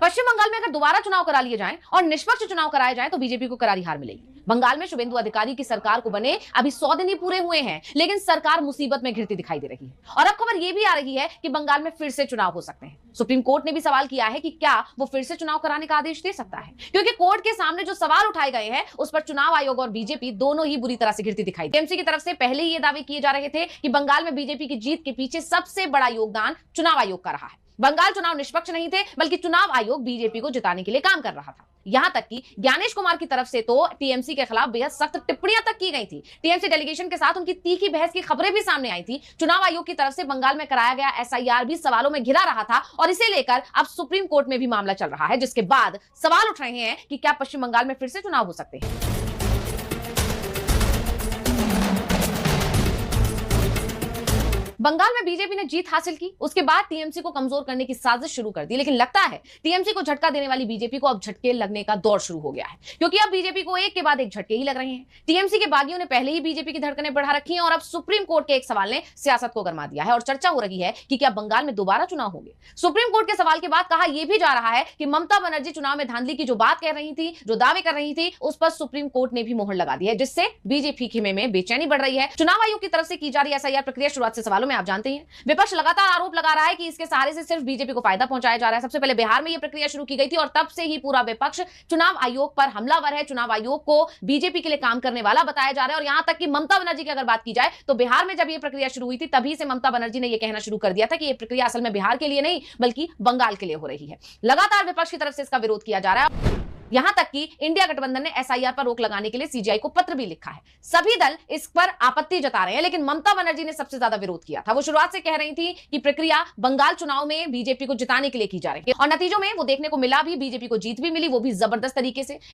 पश्चिम बंगाल में अगर दोबारा चुनाव करा लिए जाएं और निष्पक्ष चुनाव कराए जाएं तो बीजेपी को करारी हार मिलेगी। बंगाल में शुभेंदु अधिकारी की सरकार को बने अभी 100 दिन ही पूरे हुए हैं, लेकिन सरकार मुसीबत में घिरती दिखाई दे रही है। और अब खबर यह भी आ रही है कि बंगाल में फिर से चुनाव हो सकते हैं। सुप्रीम कोर्ट ने भी सवाल किया है कि क्या वो फिर से चुनाव कराने का आदेश दे सकता है, क्योंकि कोर्ट के सामने जो सवाल उठाए गए हैं उस पर चुनाव आयोग और बीजेपी दोनों ही बुरी तरह से घिरती दिखाई। टीएमसी की तरफ से पहले ही ये दावे किए जा रहे थे कि बंगाल में बीजेपी की जीत के पीछे सबसे बड़ा योगदान चुनाव आयोग का रहा है। बंगाल चुनाव निष्पक्ष नहीं थे, बल्कि चुनाव आयोग बीजेपी को जिताने के लिए काम कर रहा था। यहां तक कि ज्ञानेश कुमार की तरफ से तो टीएमसी के खिलाफ बेहद सख्त टिप्पणियां तक की गई थी। टीएमसी डेलीगेशन के साथ उनकी तीखी बहस की खबरें भी सामने आई थी। चुनाव आयोग की तरफ से बंगाल में कराया गया एसआईआर भी सवालों में घिरा रहा था और इसे लेकर अब सुप्रीम कोर्ट में भी मामला चल रहा है, जिसके बाद सवाल उठ रहे हैं कि क्या पश्चिम बंगाल में फिर से चुनाव हो सकते हैं। बंगाल में बीजेपी ने जीत हासिल की, उसके बाद टीएमसी को कमजोर करने की साजिश शुरू कर दी, लेकिन लगता है टीएमसी को झटका देने वाली बीजेपी को अब झटके लगने का दौर शुरू हो गया है, क्योंकि अब बीजेपी को एक के बाद एक झटके ही लग रहे हैं। टीएमसी के बागियों ने पहले ही बीजेपी की धड़कनें बढ़ा रखी हैं और अब सुप्रीम कोर्ट के एक सवाल ने सियासत को गरमा दिया है और चर्चा हो रही है कि क्या बंगाल में दोबारा चुनाव होंगे। सुप्रीम कोर्ट के सवाल के बाद कहा यह भी जा रहा है कि ममता बनर्जी चुनाव में धांधली की जो बात कह रही थी, जो दावे कर रही थी, उस पर सुप्रीम कोर्ट ने भी मोहर लगा दी है, जिससे बीजेपी खेमे में बेचैनी बढ़ रही है। चुनाव आयोग की तरफ से की जा रही एसआईआर प्रक्रिया शुरुआत से सवालों में आप जानते हैं। विपक्ष लगातार आरोप लगा रहा है कि इसके सहारे से सिर्फ बीजेपी को फायदा पहुंचाया जा रहा है। सबसे पहले बिहार में यह प्रक्रिया शुरू की गई थी और तब से ही पूरा विपक्ष चुनाव आयोग पर हमलावर है। चुनाव आयोग को बीजेपी के लिए काम करने वाला बताया जा रहा है और यहां तक कि ममता बनर्जी की अगर बात की जाए तो बिहार में जब यह प्रक्रिया शुरू हुई थी तभी से ममता बनर्जी ने यह कहना शुरू कर दिया था कि यह प्रक्रिया असल में बिहार के लिए नहीं बल्कि बंगाल के लिए हो रही है। लगातार विपक्ष की तरफ से इसका विरोध किया जा रहा है। यहां तक कि इंडिया गठबंधन ने एसआईआर पर रोक लगाने के लिए सीजीआई को पत्र भी लिखा है। सभी दल इस पर आपत्ति जता रहे हैं, लेकिन ममता बनर्जी ने सबसे ज्यादा विरोध किया था। वो शुरुआत से कह रही थी कि प्रक्रिया बंगाल चुनाव में बीजेपी को जिताने के लिए की जा रही है और नतीजों में वो देखने को मिला भी, बीजेपी को जीत भी मिली, वो भी जबरदस्त तरीके से।